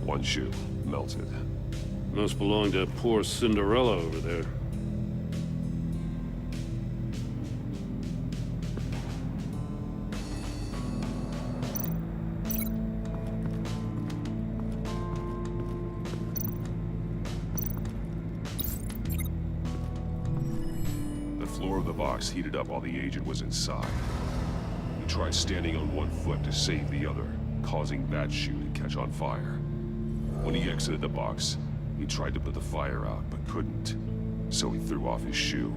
One shoe, melted. Must belong to poor Cinderella over there. The floor of the box heated up while the agent was inside. He tried standing on one foot to save the other, causing that shoe to catch on fire. When he exited the box, he tried to put the fire out, but couldn't, so he threw off his shoe.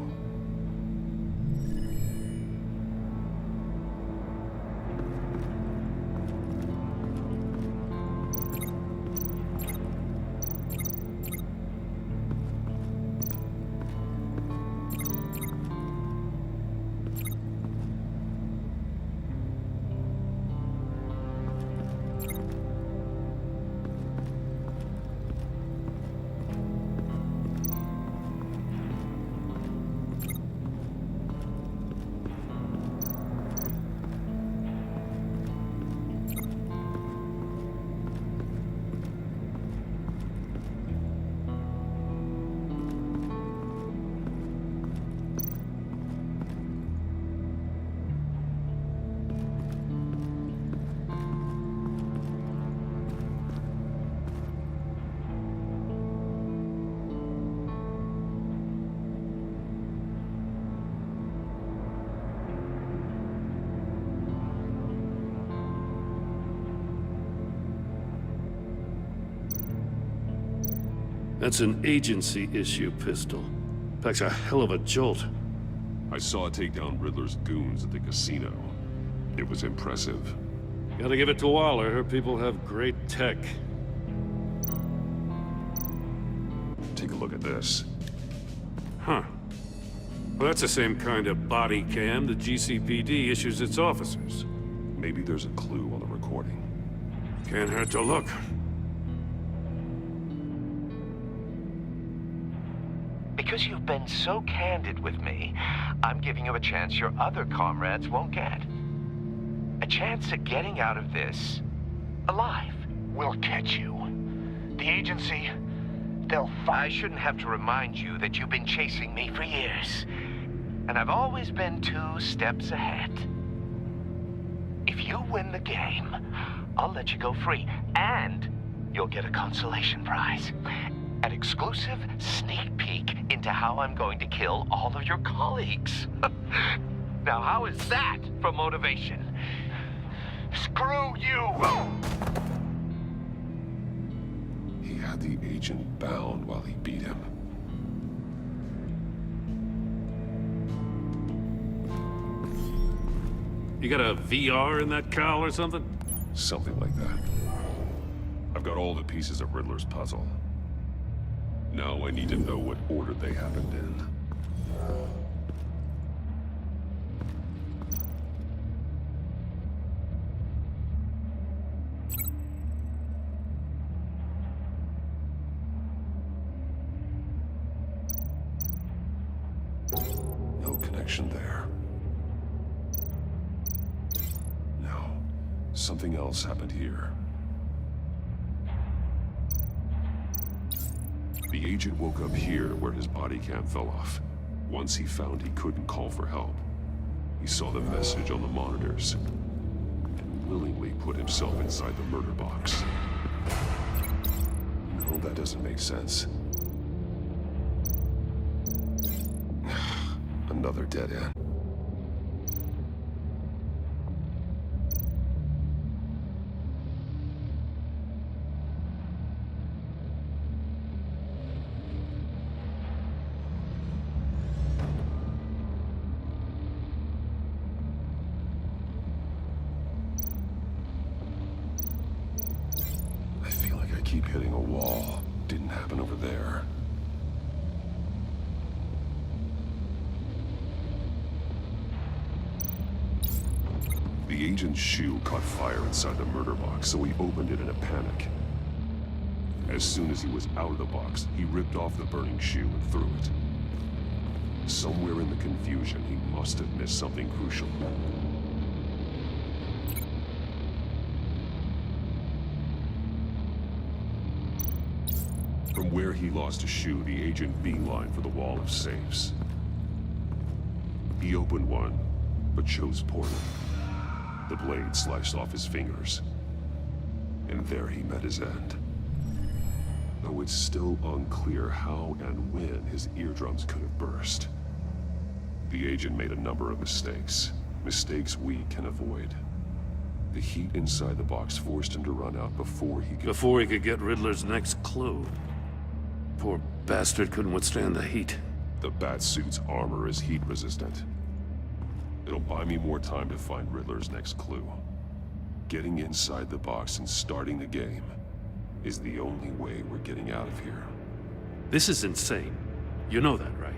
That's an agency issue pistol. Packs a hell of a jolt. I saw it take down Riddler's goons at the casino. It was impressive. Gotta give it to Waller. Her people have great tech. Take a look at this. Huh. Well, that's the same kind of body cam the GCPD issues its officers. Maybe there's a clue on the recording. Can't hurt to look. Because you've been so candid with me, I'm giving you a chance your other comrades won't get. A chance at getting out of this alive. We'll catch you. The agency, they'll I shouldn't have to remind you that you've been chasing me for years. And I've always been 2 steps ahead. If you win the game, I'll let you go free. And you'll get a consolation prize. An exclusive sneak peek into how I'm going to kill all of your colleagues. Now, how is that for motivation? screw you! He had the agent bound while he beat him. You got a VR in that cowl or something? Something like that. I've got all the pieces of Riddler's puzzle. Now I need to know what order they happened in. No connection there. No. Something else happened here. The agent woke up here where his body cam fell off. Once he found he couldn't call for help, he saw the message on the monitors and willingly put himself inside the murder box. No, that doesn't make sense. Another dead end. I feel like I keep hitting a wall. Didn't happen over there. The agent's shoe caught fire inside the murder box, so he opened it in a panic. As soon as he was out of the box, he ripped off the burning shoe and threw it. Somewhere in the confusion, he must have missed something crucial. From where he lost a shoe, the agent beelined for the wall of safes. He opened one, but chose poorly. The blade sliced off his fingers. And there he met his end. Though it's still unclear how and when his eardrums could have burst. The agent made a number of mistakes. Mistakes we can avoid. The heat inside the box forced him to run out before he could get Riddler's next clue. Poor bastard couldn't withstand the heat. The Batsuit's armor is heat resistant. It'll buy me more time to find Riddler's next clue. Getting inside the box and starting the game is the only way we're getting out of here. This is insane. You know that, right?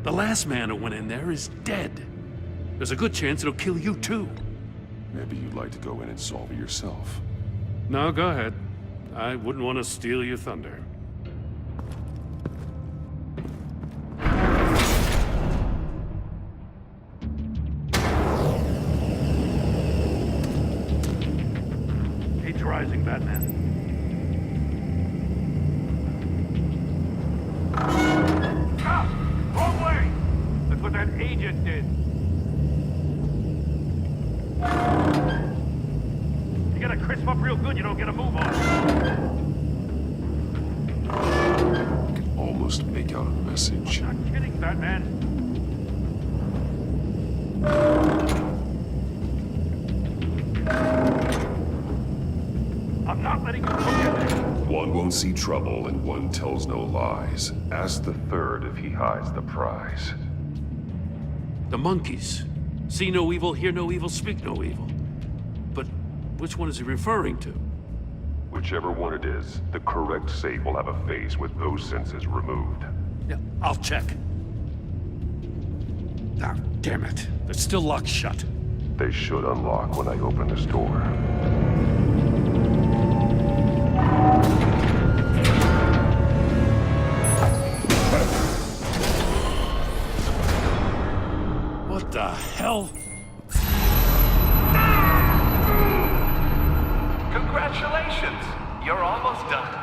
The last man who went in there is dead. There's a good chance it'll kill you too. Maybe you'd like to go in and solve it yourself. No, go ahead. I wouldn't want to steal your thunder. Heat's rising, Batman. Ah! Wrong way! That's what that agent did. You gotta crisp up real good, you don't get a move on. I can almost make out a message. Not kidding, Batman. I'm not letting you forget it. One won't see trouble and one tells no lies. Ask the third if he hides the prize. The monkeys. See no evil, hear no evil, speak no evil. But which one is he referring to? Whichever one it is, the correct safe will have a face with those senses removed. Yeah, I'll check. Ah, damn it. They're still locked shut. They should unlock when I open this door. What the hell? Congratulations! You're almost done.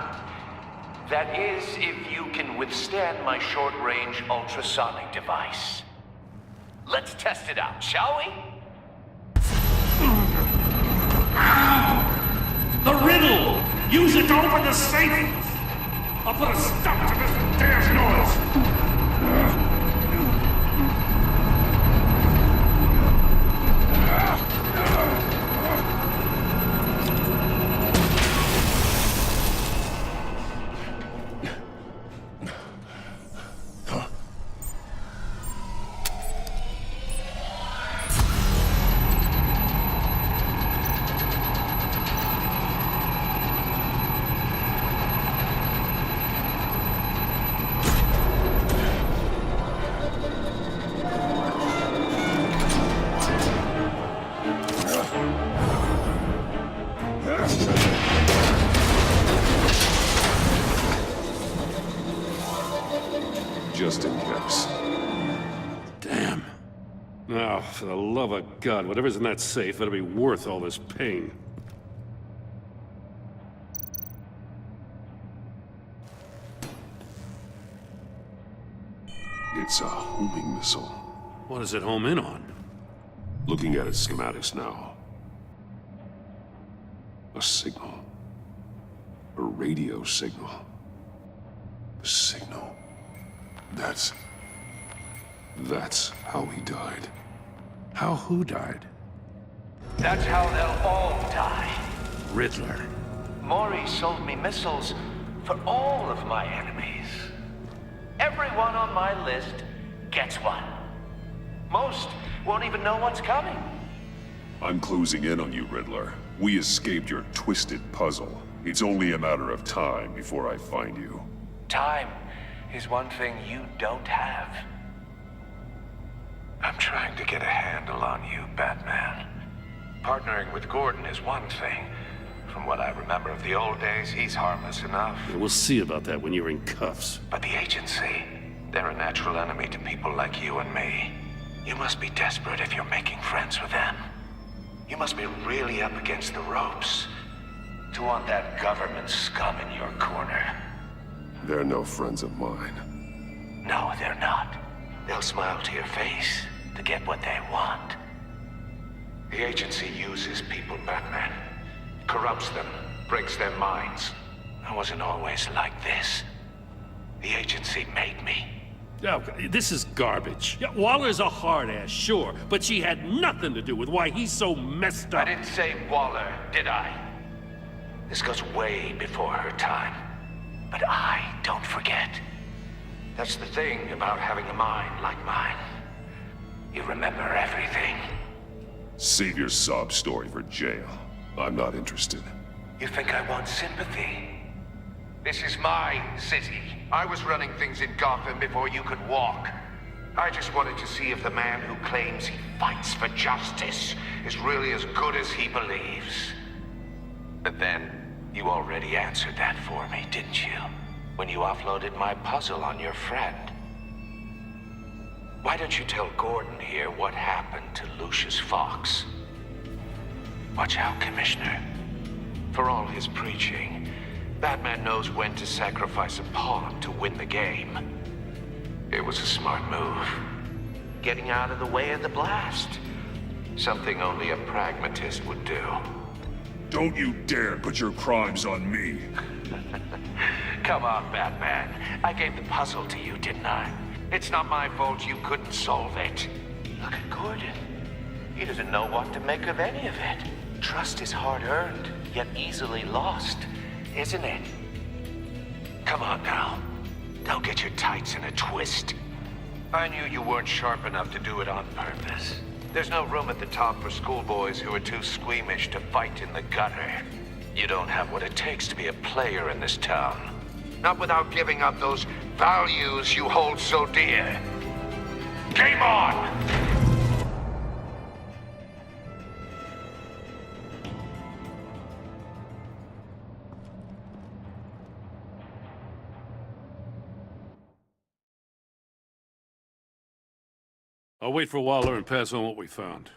That is, if you can withstand my short-range ultrasonic device. Let's test it out, shall we? The riddle! Use it to open the safe! I'll put a stop to this damn noise! Just in case. Damn. Now, for the love of God, whatever's in that safe better be worth all this pain. It's a homing missile. What does it home in on? Looking at its schematics now. A signal. A radio signal. A signal. That's how he died. How who died? That's how they'll all die. Riddler. Maury sold me missiles for all of my enemies. Everyone on my list gets one. Most won't even know what's coming. I'm closing in on you, Riddler. We escaped your twisted puzzle. It's only a matter of time before I find you. Time is one thing you don't have. I'm trying to get a handle on you, Batman. Partnering with Gordon is one thing. From what I remember of the old days, he's harmless enough. Yeah, we'll see about that when you're in cuffs. But the agency, they're a natural enemy to people like you and me. You must be desperate if you're making friends with them. You must be really up against the ropes to want that government scum in your corner. They're no friends of mine. No, they're not. They'll smile to your face to get what they want. The agency uses people, Batman. Corrupts them, breaks their minds. I wasn't always like this. The agency made me. Oh, this is garbage. Yeah, Waller's a hard-ass, sure, but she had nothing to do with why he's so messed I up. didn't say Waller, did I? This goes way before her time. But I don't forget. That's the thing about having a mind like mine. You remember everything. Save your sob story for jail. I'm not interested. You think I want sympathy? This is my city. I was running things in Gotham before you could walk. I just wanted to see if the man who claims he fights for justice is really as good as he believes. But then, you already answered that for me, didn't you? When you offloaded my puzzle on your friend. Why don't you tell Gordon here what happened to Lucius Fox? Watch out, Commissioner. For all his preaching, Batman knows when to sacrifice a pawn to win the game. It was a smart move. Getting out of the way of the blast. Something only a pragmatist would do. Don't you dare put your crimes on me. Come on, Batman. I gave the puzzle to you, didn't I? It's not my fault you couldn't solve it. Look at Gordon. He doesn't know what to make of any of it. Trust is hard-earned, yet easily lost, isn't it? Come on now. Don't get your tights in a twist. I knew you weren't sharp enough to do it on purpose. There's no room at the top for schoolboys who are too squeamish to fight in the gutter. You don't have what it takes to be a player in this town. Not without giving up those values you hold so dear. Game on! I'll wait for Waller and pass on what we found.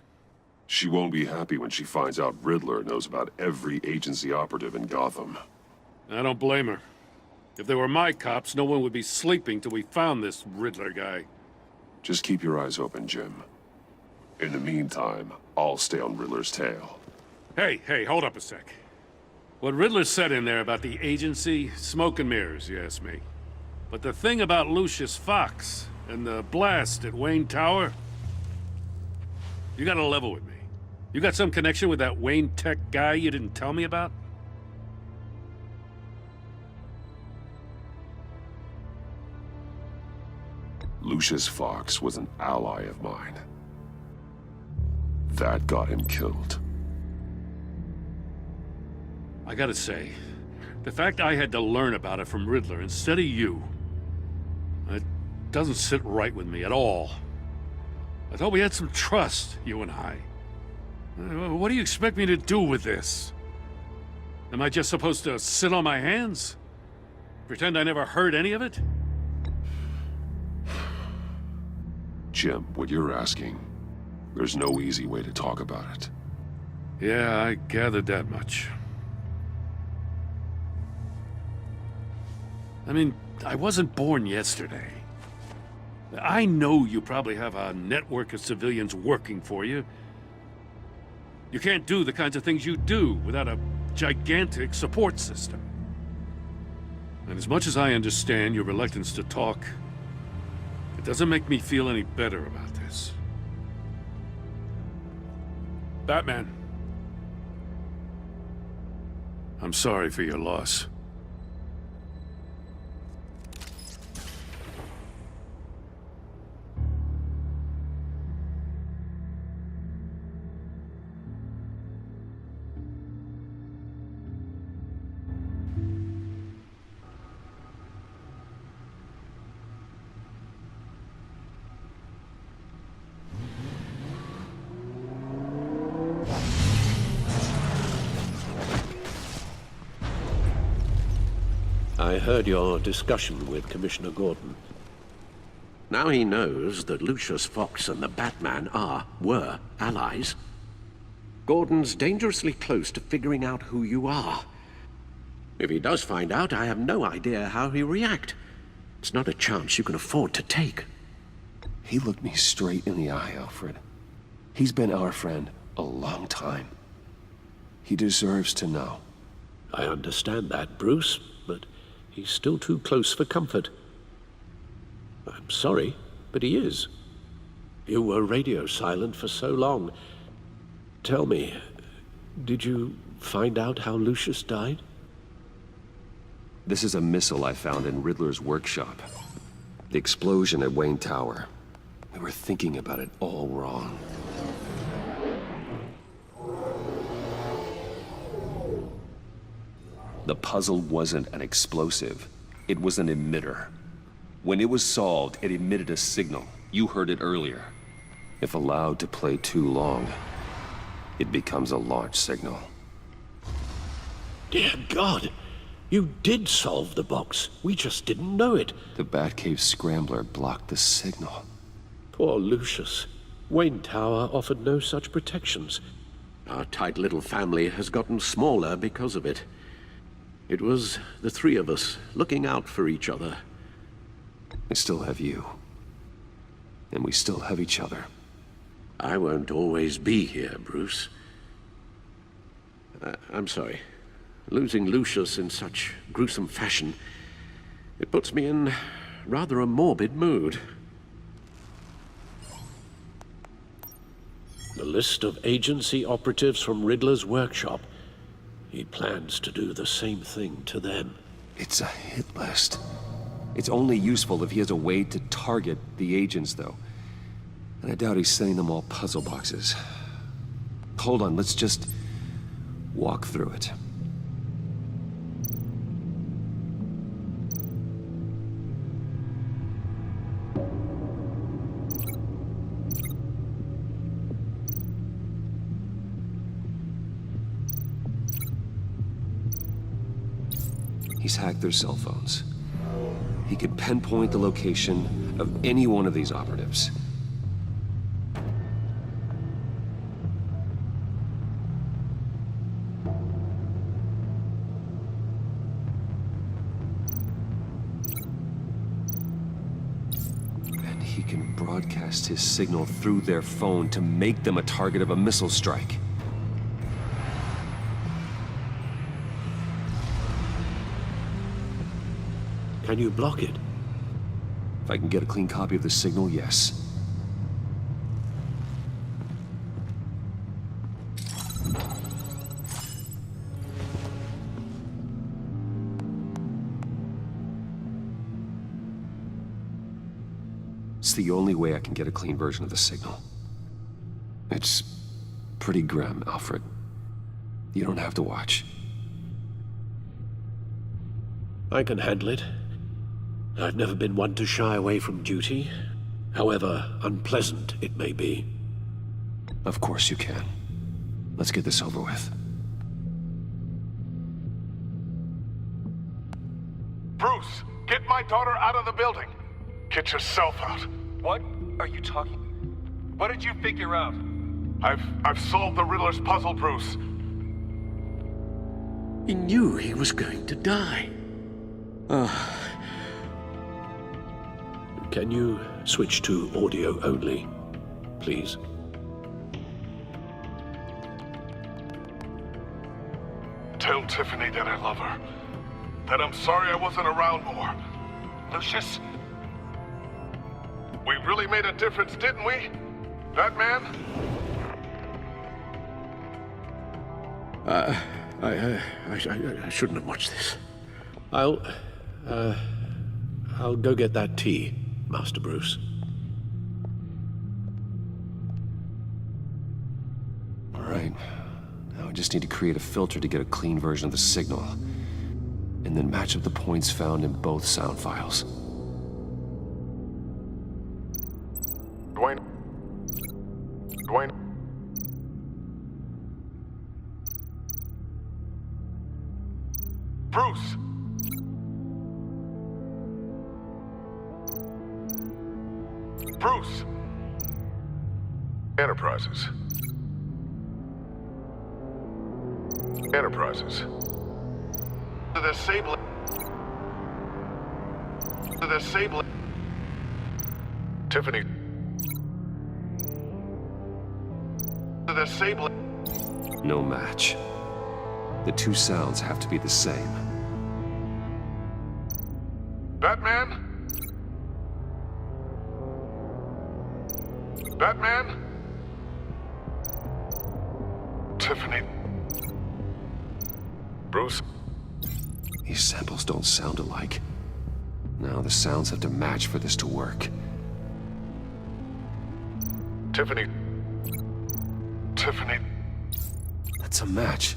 She won't be happy when she finds out Riddler knows about every agency operative in Gotham. I don't blame her. If they were my cops, no one would be sleeping till we found this Riddler guy. Just keep your eyes open, Jim. In the meantime, I'll stay on Riddler's tail. Hey, hold up a sec. What Riddler said in there about the agency, smoke and mirrors, you ask me. But the thing about Lucius Fox and the blast at Wayne Tower, you gotta level with me. You got some connection with that Wayne Tech guy you didn't tell me about? Lucius Fox was an ally of mine. That got him killed. I gotta say, the fact I had to learn about it from Riddler instead of you, it doesn't sit right with me at all. I thought we had some trust, you and I. What do you expect me to do with this? Am I just supposed to sit on my hands? Pretend I never heard any of it? Jim, what you're asking, there's no easy way to talk about it. Yeah, I gathered that much. I mean, I wasn't born yesterday. I know you probably have a network of civilians working for you. You can't do the kinds of things you do without a gigantic support system. And as much as I understand your reluctance to talk, it doesn't make me feel any better about this. Batman. I'm sorry for your loss. I heard your discussion with Commissioner Gordon. Now he knows that Lucius Fox and the Batman were allies. Gordon's dangerously close to figuring out who you are. If he does find out, I have no idea how he'll react. It's not a chance you can afford to take. He looked me straight in the eye, Alfred. He's been our friend a long time. He deserves to know. I understand that, Bruce, but he's still too close for comfort. I'm sorry, but he is. You were radio silent for so long. Tell me, did you find out how Lucius died? This is a missile I found in Riddler's workshop. The explosion at Wayne Tower. We were thinking about it all wrong. The puzzle wasn't an explosive. It was an emitter. When it was solved, it emitted a signal. You heard it earlier. If allowed to play too long, it becomes a launch signal. Dear God! You did solve the box. We just didn't know it. The Batcave Scrambler blocked the signal. Poor Lucius. Wayne Tower offered no such protections. Our tight little family has gotten smaller because of it. It was the three of us looking out for each other. I still have you. And we still have each other. I won't always be here, Bruce. I'm sorry. Losing Lucius in such gruesome fashion, it puts me in rather a morbid mood. The list of agency operatives from Riddler's workshop. He plans to do the same thing to them. It's a hit list. It's only useful if he has a way to target the agents, though. And I doubt he's sending them all puzzle boxes. Hold on, let's just walk through it. He's hacked their cell phones. He could pinpoint the location of any one of these operatives. And he can broadcast his signal through their phone to make them a target of a missile strike. Can you block it? If I can get a clean copy of the signal, yes. It's the only way I can get a clean version of the signal. It's pretty grim, Alfred. You don't have to watch. I can handle it. I've never been one to shy away from duty, however unpleasant it may be. Of course you can. Let's get this over with. Bruce, get my daughter out of the building. Get yourself out. What are you talking? What did you figure out? I've solved the Riddler's puzzle, Bruce. He knew he was going to die. Can you switch to audio only, please? Tell Tiffany that I love her. That I'm sorry I wasn't around more. Lucius? We really made a difference, didn't we? That man? I shouldn't have watched this. I'll go get that tea, Master Bruce. All right. Now I just need to create a filter to get a clean version of the signal. And then match up the points found in both sound files. Dwayne. Bruce! Bruce! Enterprises. The Sable. The Sable. Tiffany. The Sable. No match. The two sounds have to be the same. Batman? Batman? Tiffany. Bruce? These samples don't sound alike. Now the sounds have to match for this to work. Tiffany. Tiffany. That's a match.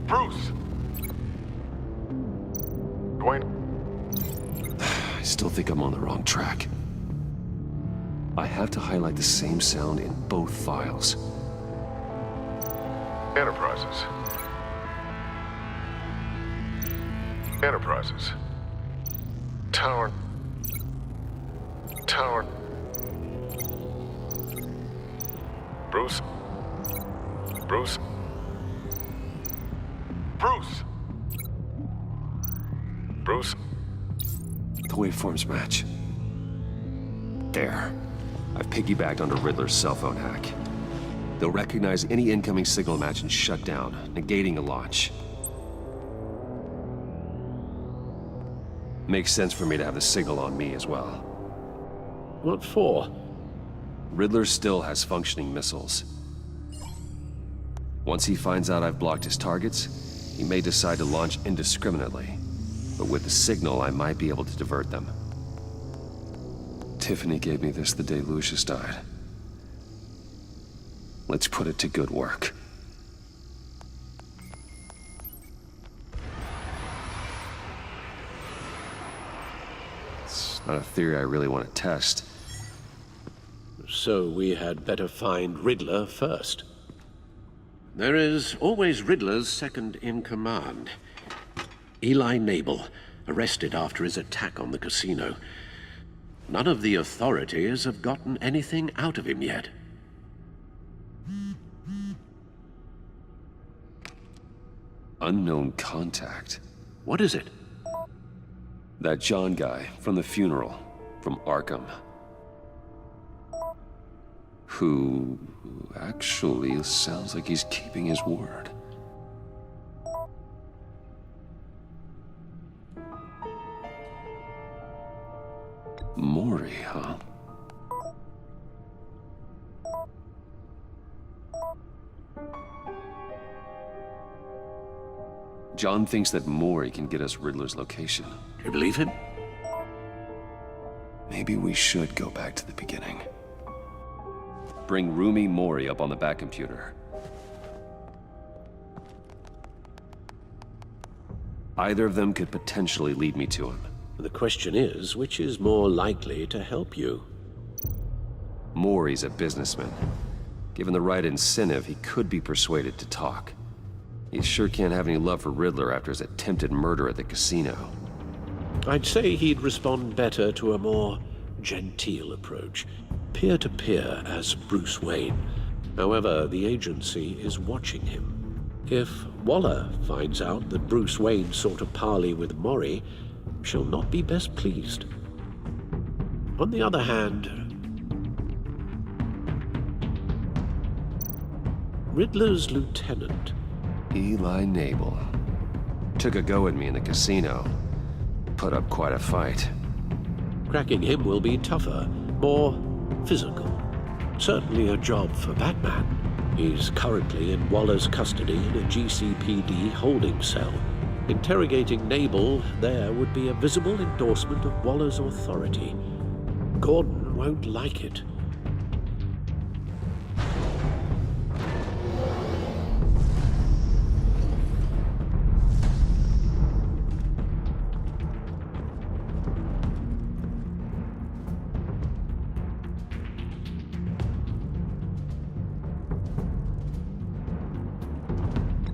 Bruce! Dwayne. I still think I'm on the wrong track. I have to highlight the same sound in both files. Enterprises. Enterprises. Tower. Tower. Bruce. Bruce. Bruce. Bruce. The waveforms match. There. I've piggybacked onto Riddler's cell phone hack. They'll recognize any incoming signal match and shut down, negating a launch. Makes sense for me to have the signal on me as well. What for? Riddler still has functioning missiles. Once he finds out I've blocked his targets, he may decide to launch indiscriminately. But with the signal, I might be able to divert them. Tiffany gave me this the day Lucius died. Let's put it to good work. It's not a theory I really want to test. So we had better find Riddler first. There is always Riddler's second in command. Eli Nabel, arrested after his attack on the casino. None of the authorities have gotten anything out of him yet. Unknown contact. What is it? That John guy from the funeral, from Arkham. Who actually sounds like he's keeping his word. Mori, huh? John thinks that Mori can get us Riddler's location. You believe him? Maybe we should go back to the beginning. Bring Rumi Mori up on the back computer. Either of them could potentially lead me to him. The question is, which is more likely to help you? Mori's a businessman. Given the right incentive, he could be persuaded to talk. He sure can't have any love for Riddler after his attempted murder at the casino. I'd say he'd respond better to a more genteel approach, peer-to-peer as Bruce Wayne. However, the agency is watching him. If Waller finds out that Bruce Wayne sought a parley with Mori, she'll not be best pleased. On the other hand, Riddler's lieutenant, Eli Nabel. Took a go at me in the casino. Put up quite a fight. cracking him will be tougher, more physical. Certainly a job for Batman. He's currently in Waller's custody in a GCPD holding cell. Interrogating Nabel there would be a visible endorsement of Waller's authority. Gordon won't like it.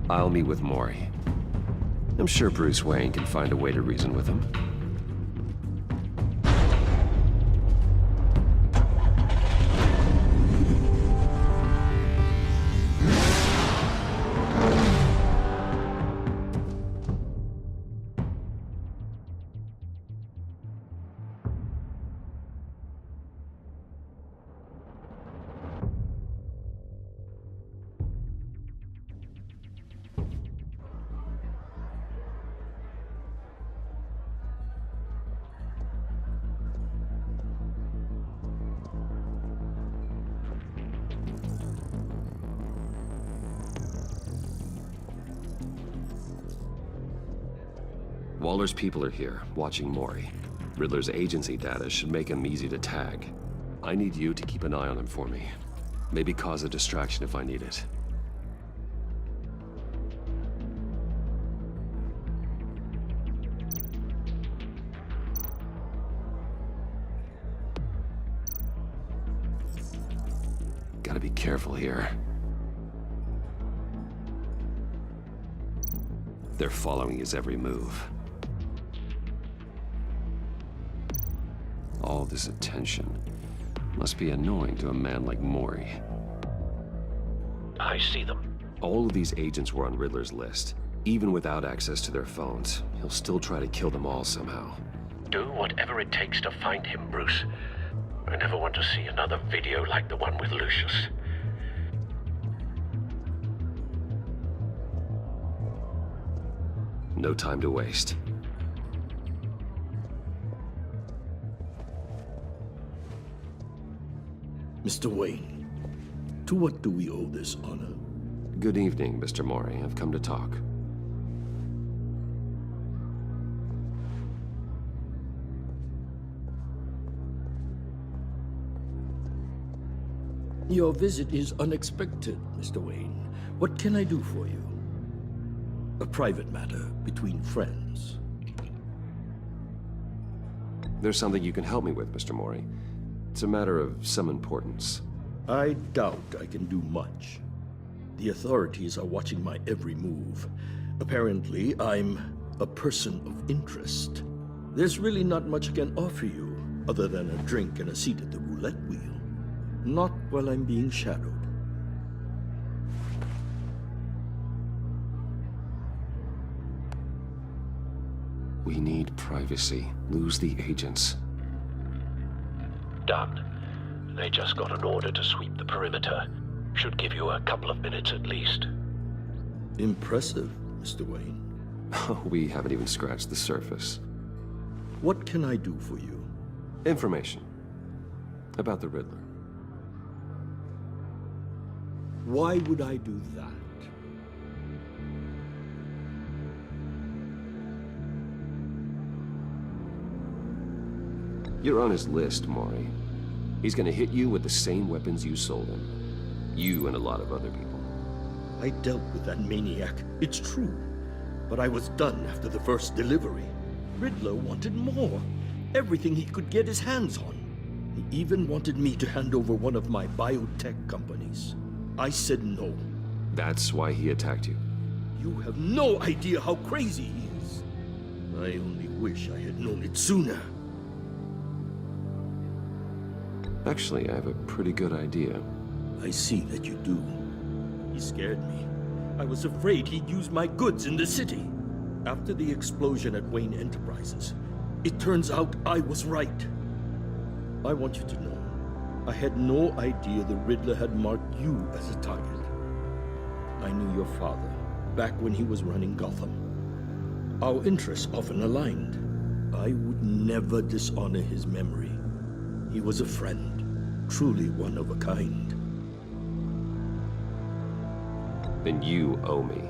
I'll meet with Mori. I'm sure Bruce Wayne can find a way to reason with him. Waller's people are here, watching Mori. Riddler's agency data should make him easy to tag. I need you to keep an eye on him for me. Maybe cause a distraction if I need it. Gotta be careful here. They're following his every move. All this attention must be annoying to a man like Mori. I see them. All of these agents were on Riddler's list. Even without access to their phones, he'll still try to kill them all somehow. Do whatever it takes to find him, Bruce. I never want to see another video like the one with Lucius. No time to waste. Mr. Wayne, to what do we owe this honor? Good evening, Mr. Mori. I've come to talk. Your visit is unexpected, Mr. Wayne. What can I do for you? A private matter between friends. There's something you can help me with, Mr. Mori. It's a matter of some importance. I doubt I can do much. The authorities are watching my every move. Apparently, I'm a person of interest. There's really not much I can offer you, other than a drink and a seat at the roulette wheel. Not while I'm being shadowed. We need privacy. Lose the agents. Done. They just got an order to sweep the perimeter. Should give you a couple of minutes at least. Impressive, Mr. Wayne. We haven't even scratched the surface. What can I do for you? Information. About the Riddler. Why would I do that? You're on his list, Mori. He's gonna hit you with the same weapons you sold him. You and a lot of other people. I dealt with that maniac, it's true. But I was done after the first delivery. Riddler wanted more. Everything he could get his hands on. He even wanted me to hand over one of my biotech companies. I said no. That's why he attacked you. You have no idea how crazy he is. I only wish I had known it sooner. Actually, I have a pretty good idea. I see that you do. He scared me. I was afraid he'd use my goods in the city. After the explosion at Wayne Enterprises, it turns out I was right. I want you to know, I had no idea the Riddler had marked you as a target. I knew your father, back when he was running Gotham. Our interests often aligned. I would never dishonor his memory. He was a friend, truly one of a kind. Then you owe me,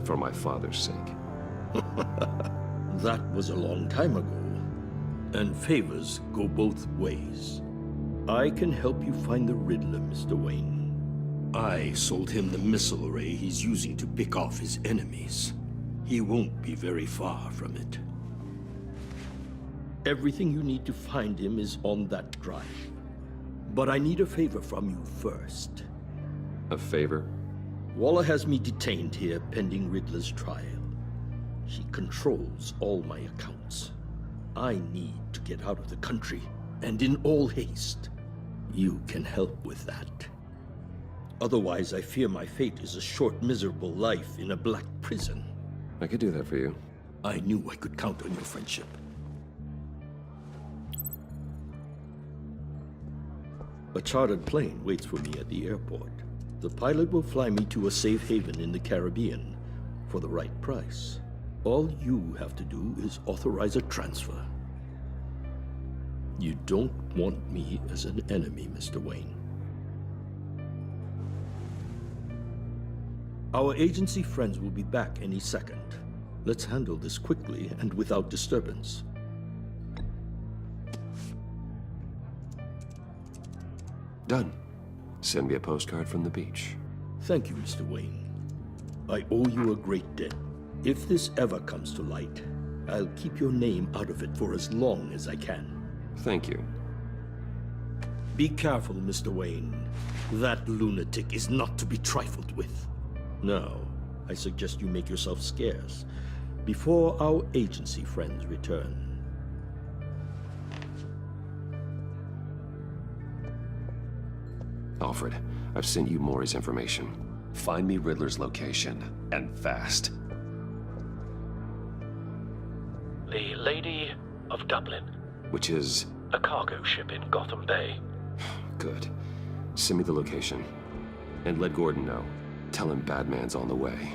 for my father's sake. That was a long time ago, and favors go both ways. I can help you find the Riddler, Mr. Wayne. I sold him the missile array he's using to pick off his enemies. He won't be very far from it. Everything you need to find him is on that drive. But I need a favor from you first. A favor? Waller has me detained here pending Riddler's trial. She controls all my accounts. I need to get out of the country, and in all haste. You can help with that. Otherwise, I fear my fate is a short, miserable life in a black prison. I could do that for you. I knew I could count on your friendship. A chartered plane waits for me at the airport. The pilot will fly me to a safe haven in the Caribbean for the right price. All you have to do is authorize a transfer. You don't want me as an enemy, Mr. Wayne. Our agency friends will be back any second. Let's handle this quickly and without disturbance. Done. Send me a postcard from the beach. Thank you, Mr. Wayne. I owe you a great debt. If this ever comes to light, I'll keep your name out of it for as long as I can. Thank you. Be careful, Mr. Wayne. That lunatic is not to be trifled with. Now, I suggest you make yourself scarce before our agency friends return. Alfred, I've sent you Maury's information. Find me Riddler's location, and fast. The Lady of Dublin. Which is... A cargo ship in Gotham Bay. Good. Send me the location. And let Gordon know. Tell him Batman's on the way.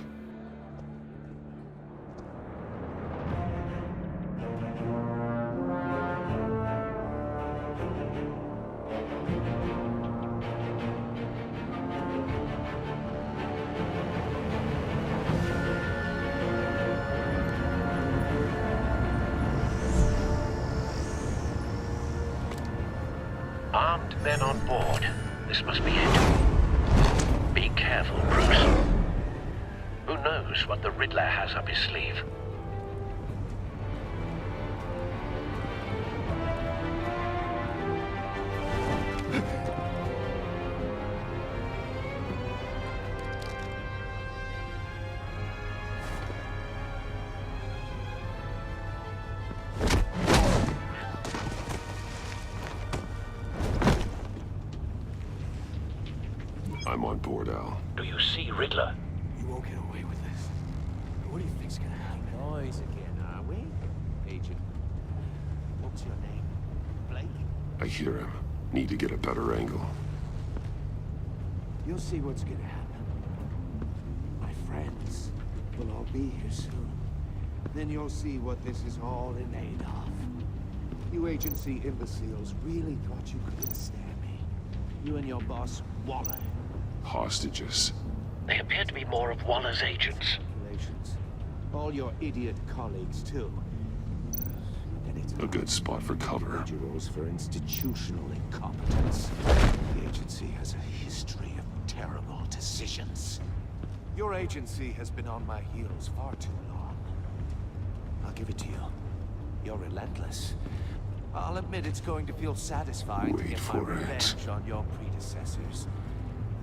Armed men on board. This must be it. Be careful, Bruce. Who knows what the Riddler has up his sleeve? I'm on board, Al. Do you see Riddler? You won't get away with this. What do you think's gonna happen? Noise again, are we? Agent. What's your name? Blake? I hear him. Need to get a better angle. You'll see what's gonna happen. My friends will all be here soon. Then you'll see what this is all in aid of. You agency imbeciles really thought you could withstand me. You and your boss, Waller. Hostages. They appear to be more of Waller's agents. Relations. All your idiot colleagues, too. And it's A good spot for cover. individuals for institutional incompetence. The agency has a history of terrible decisions. Your agency has been on my heels far too long. I'll give it to you. You're relentless. I'll admit it's going to feel satisfying to Wait get my for it. revenge on your predecessors.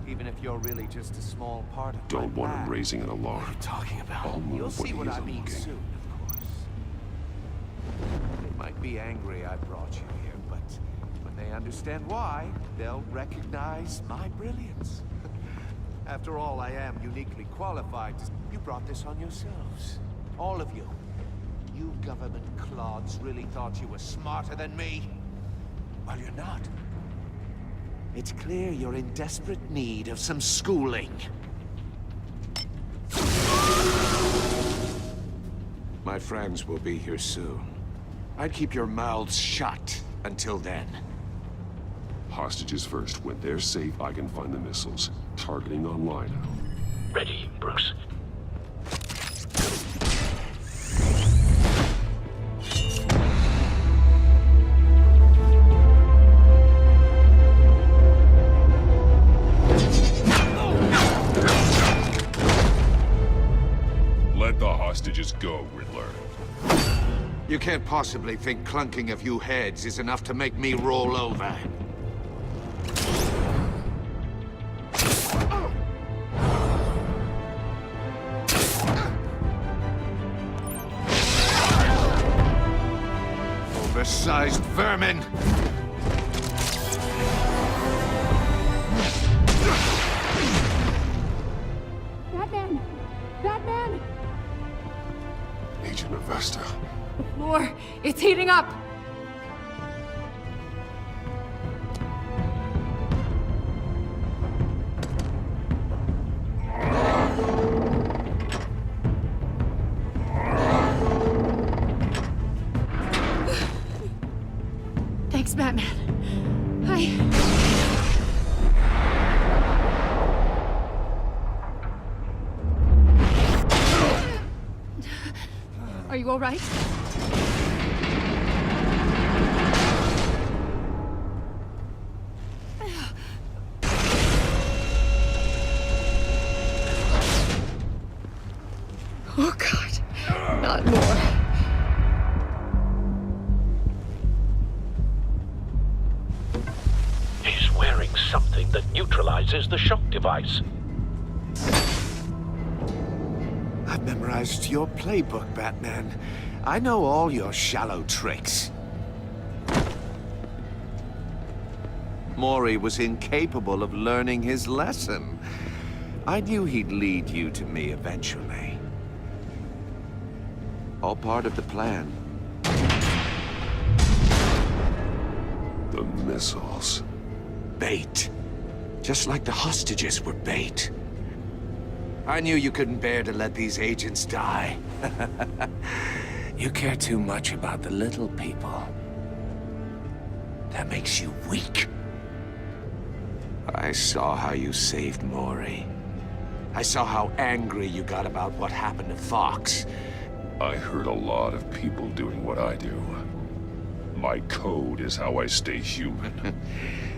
Even if you're really just a small part of Don't my want him plan. raising an alarm. What are you talking about? I'll move You'll see when what he I mean isn't soon, of course. They might be angry I brought you here, but when they understand why, they'll recognize my brilliance. After all, I am uniquely qualified to... You brought this on yourselves. All of you. You government clods really thought you were smarter than me? Well, you're not. It's clear you're in desperate need of some schooling. My friends will be here soon. I'd keep your mouths shut until then. Hostages first. When they're safe, I can find the missiles. Targeting online, Al. Ready, Bruce. Let the hostages go, Riddler. You can't possibly think clunking a few heads is enough to make me roll over. Oversized vermin! Batman! Batman! Agent Avesta. The floor, it's heating up! Thanks, Batman. Are you all right? Oh, God. Not more. He's wearing something that neutralizes the shock device. I've memorized your playbook, Batman. I know all your shallow tricks. Mori was incapable of learning his lesson. I knew he'd lead you to me eventually. All part of the plan. The missiles. Bait. Just like the hostages were bait. I knew you couldn't bear to let these agents die. You care too much about the little people. That makes you weak. I saw how you saved Mori. I saw how angry you got about what happened to Fox. I heard a lot of people doing what I do. My code is how I stay human.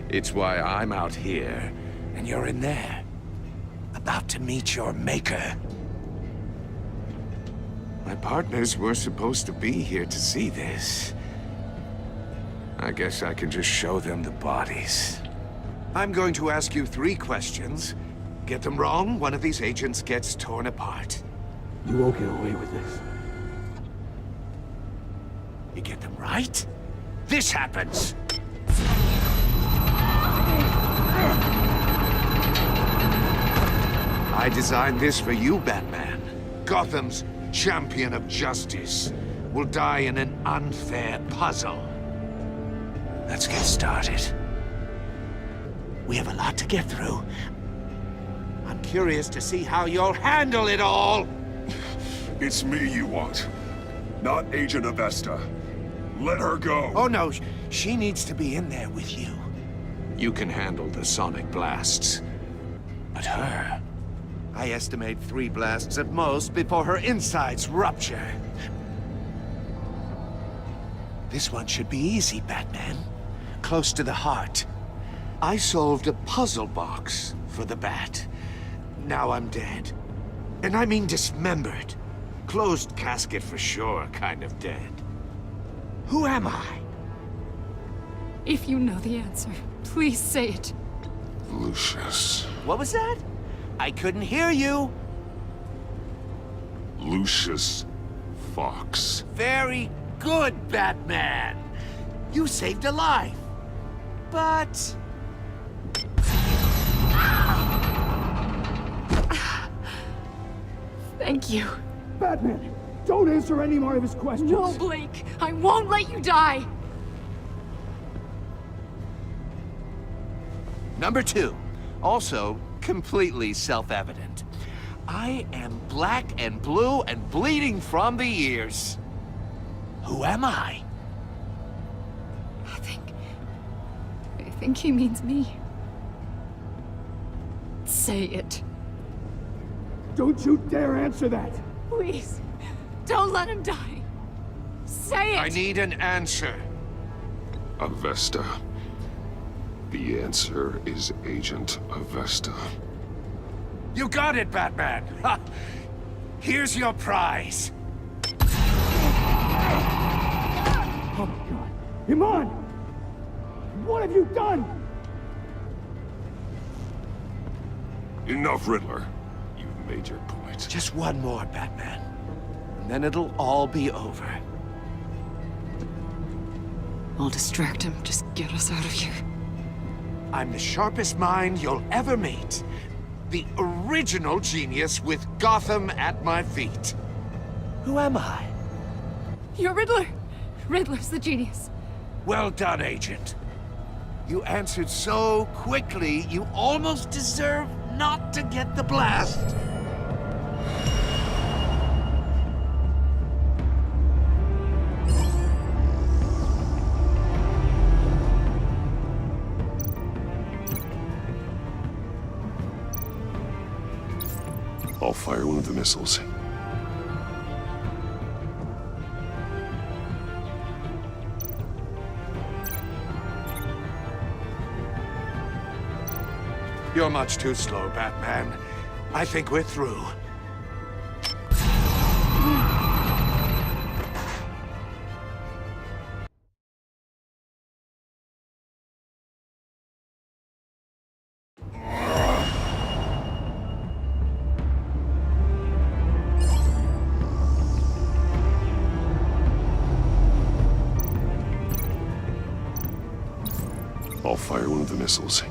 It's why I'm out here, and you're in there. About to meet your maker. My partners were supposed to be here to see this. I guess I can just show them the bodies. I'm going to ask you 3 questions. Get them wrong, one of these agents gets torn apart. You won't get away with this. You get them right, this happens. I designed this for you, Batman. Gotham's champion of justice will die in an unfair puzzle. Let's get started. We have a lot to get through. I'm curious to see how you'll handle it all. It's me you want, not Agent Avesta. Let her go. Oh no, she needs to be in there with you. You can handle the sonic blasts. But her... I estimate 3 blasts at most before her insides rupture. This one should be easy, Batman. Close to the heart. I solved a puzzle box for the Bat. Now I'm dead. And I mean dismembered. Closed casket for sure, kind of dead. Who am I? If you know the answer, please say it. Lucius. What was that? I couldn't hear you. Lucius Fox. Very good, Batman. You saved a life. But... Thank you. Batman, don't answer any more of his questions. No, Blake. I won't let you die. Number 2. Also, completely self-evident. I am black and blue and bleeding from the ears. Who am I? I think he means me. Say it. Don't you dare answer that! Please, don't let him die. Say it! I need an answer. Avesta. The answer is Agent Avesta. You got it, Batman! Ha! Here's your prize. Oh my God! Iman! What have you done? Enough, Riddler. You've made your point. Just one more, Batman. And then it'll all be over. I'll distract him. Just get us out of here. I'm the sharpest mind you'll ever meet. The original genius with Gotham at my feet. Who am I? You're Riddler. Riddler's the genius. Well done, Agent. You answered so quickly, you almost deserve not to get the blast. I'll fire one of the missiles. You're much too slow, Batman. I think we're through. I'll fire one of the missiles.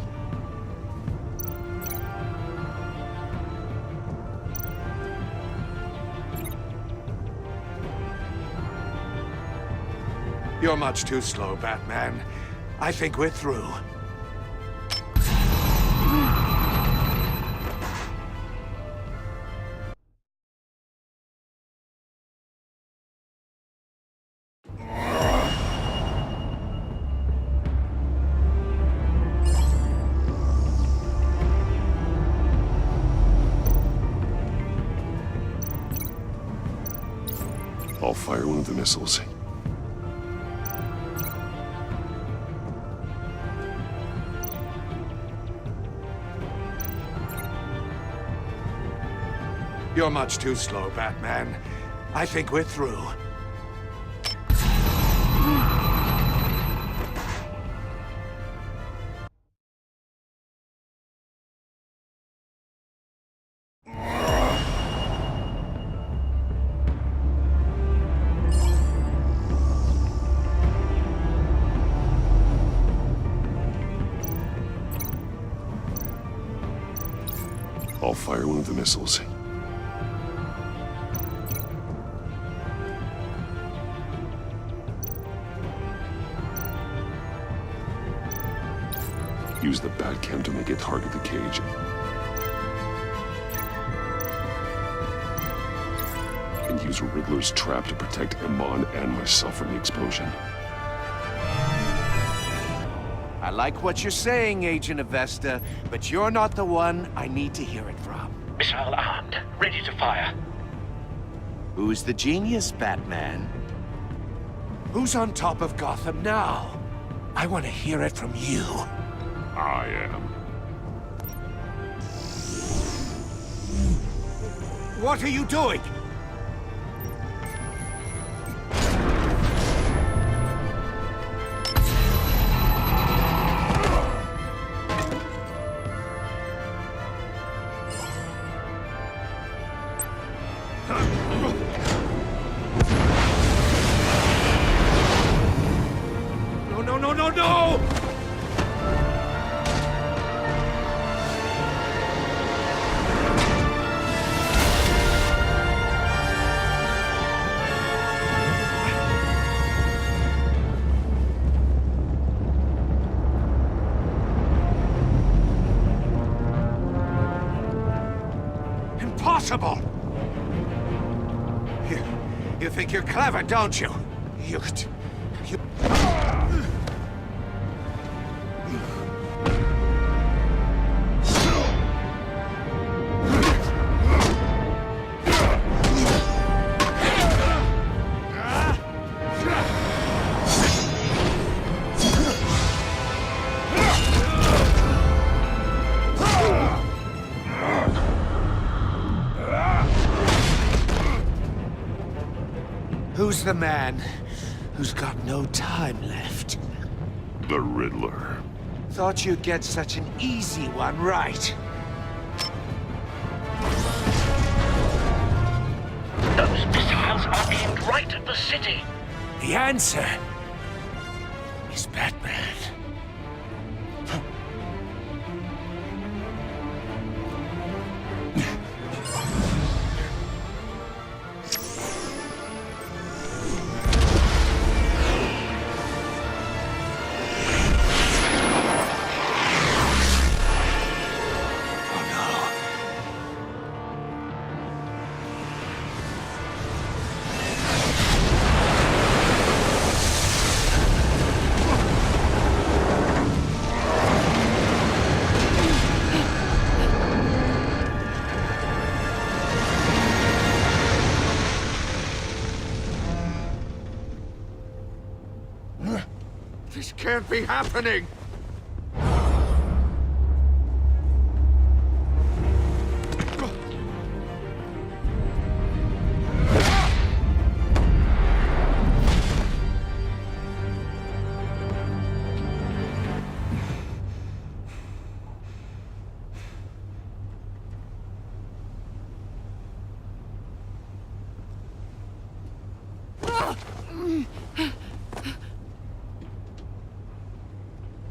You're much too slow, Batman. I think we're through. I'll fire one of the missiles. You're much too slow, Batman. I think we're through. I'll fire one of the missiles. Use the Batcam to make it target the cage. And use Riddler's trap to protect Iman and myself from the explosion. I like what you're saying, Agent Avesta, but you're not the one I need to hear it from. Missile armed, ready to fire. Who's the genius, Batman? Who's on top of Gotham now? I want to hear it from you. I am. What are you doing? No! Impossible! You think you're clever, don't you? You... Who's the man who's got no time left? The Riddler. Thought you'd get such an easy one right. Those missiles are aimed right at the city. The answer is Batman. This can't be happening!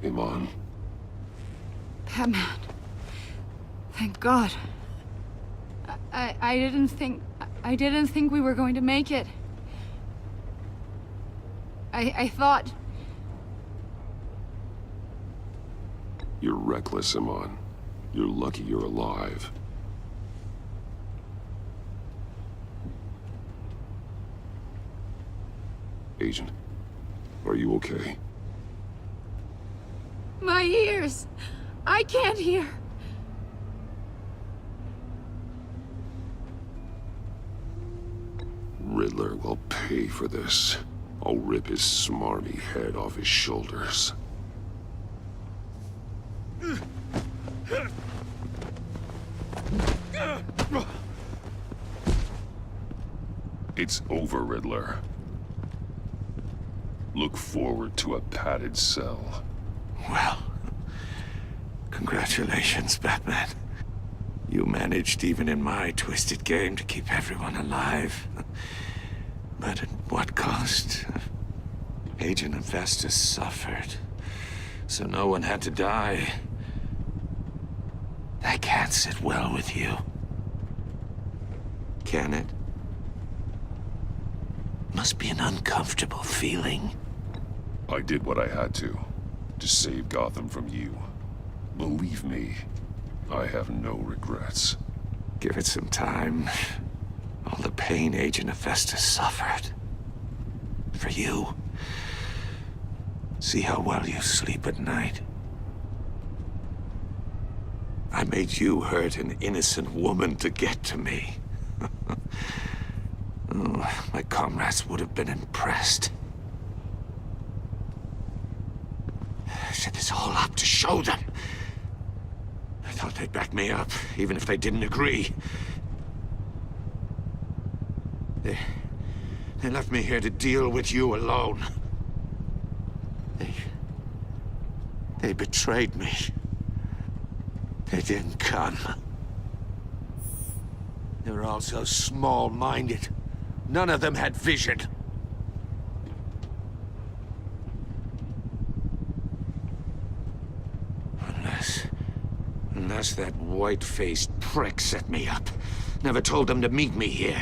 Iman. Batman. Thank God. I didn't think we were going to make it. I thought... You're reckless, Iman. You're lucky you're alive. Agent, are you okay? My ears! I can't hear! Riddler will pay for this. I'll rip his smarmy head off his shoulders. It's over, Riddler. Look forward to a padded cell. Well, congratulations, Batman. You managed, even in my twisted game, to keep everyone alive. But at what cost? Agent Avestus suffered, so no one had to die. That can't sit well with you. Can it? Must be an uncomfortable feeling. I did what I had to save Gotham from you. Believe me, I have no regrets. Give it some time. All the pain Agent Avestus suffered. For you. See how well you sleep at night. I made you hurt an innocent woman to get to me. Oh, my comrades would have been impressed. I set this all up to show them. I thought they'd back me up, even if they didn't agree. They left me here to deal with you alone. They betrayed me. They didn't come. They were all so small-minded. None of them had vision. Unless that white-faced prick set me up. Never told them to meet me here.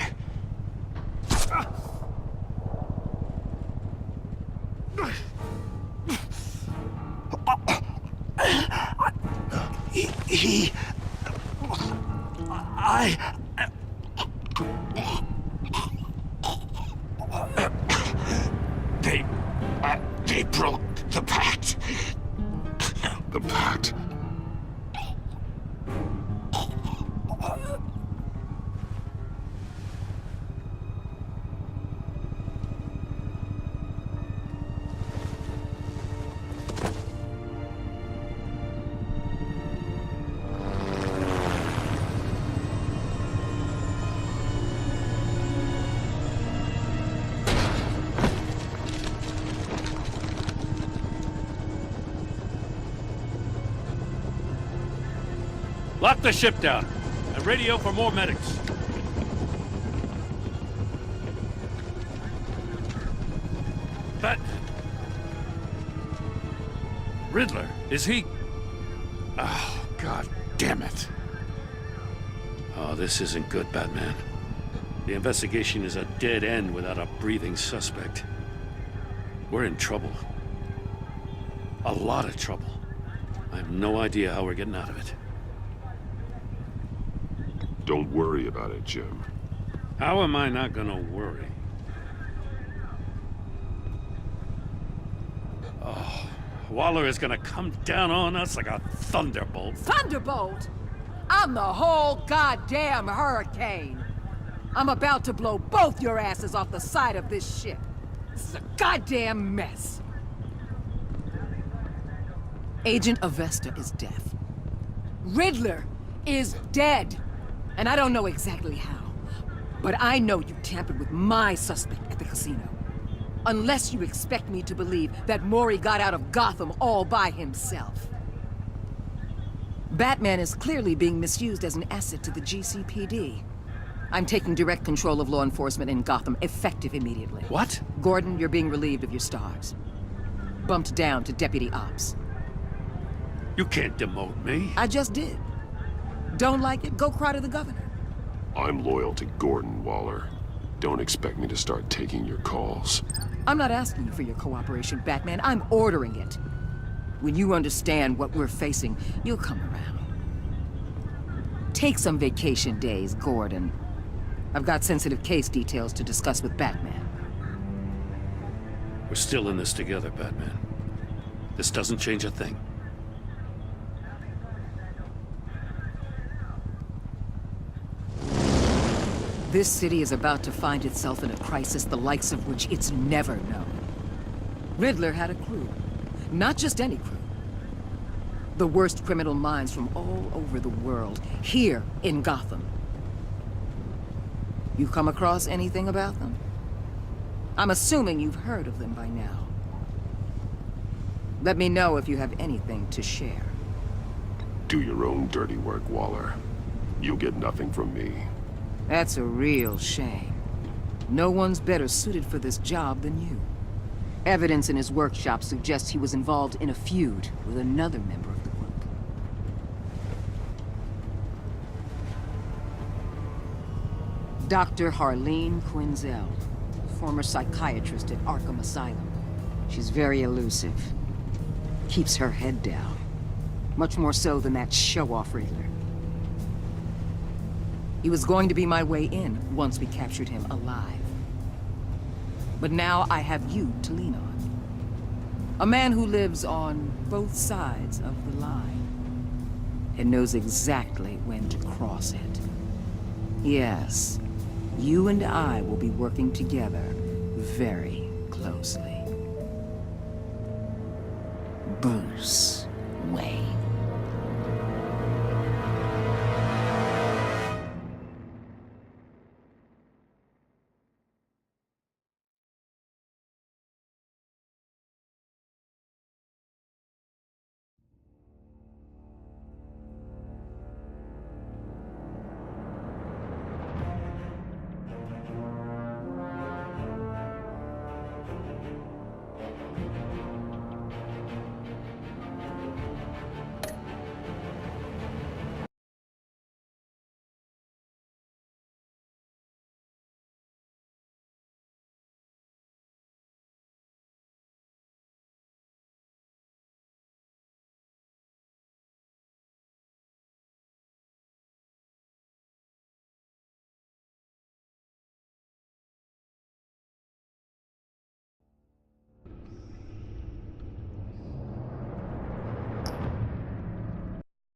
They broke the pact. The pact? Lock the ship down and radio for more medics. Riddler, is he? Oh, God damn it. Oh, this isn't good, Batman. The investigation is a dead end without a breathing suspect. We're in trouble. A lot of trouble. I have no idea how we're getting out of it. Don't worry about it, Jim. How am I not gonna worry? Oh, Waller is gonna come down on us like a thunderbolt. Thunderbolt? I'm the whole goddamn hurricane. I'm about to blow both your asses off the side of this ship. This is a goddamn mess. Agent Avesta is deaf. Riddler is dead. And I don't know exactly how. But I know you tampered with my suspect at the casino. Unless you expect me to believe that Mori got out of Gotham all by himself. Batman is clearly being misused as an asset to the GCPD. I'm taking direct control of law enforcement in Gotham, effective immediately. What? Gordon, you're being relieved of your stars. Bumped down to Deputy Ops. You can't demote me. I just did. Don't like it? Go cry to the governor. I'm loyal to Gordon, Waller. Don't expect me to start taking your calls. I'm not asking you for your cooperation, Batman. I'm ordering it. When you understand what we're facing, you'll come around. Take some vacation days, Gordon. I've got sensitive case details to discuss with Batman. We're still in this together, Batman. This doesn't change a thing. This city is about to find itself in a crisis the likes of which it's never known. Riddler had a crew. Not just any crew. The worst criminal minds from all over the world, here in Gotham. You come across anything about them? I'm assuming you've heard of them by now. Let me know if you have anything to share. Do your own dirty work, Waller. You'll get nothing from me. That's a real shame. No one's better suited for this job than you. Evidence in his workshop suggests he was involved in a feud with another member of the group. Dr. Harleen Quinzel, former psychiatrist at Arkham Asylum. She's very elusive. Keeps her head down. Much more so than that show-off Riddler. He was going to be my way in once we captured him alive. But now I have you to lean on. A man who lives on both sides of the line and knows exactly when to cross it. Yes, you and I will be working together very closely. Bruce Wayne.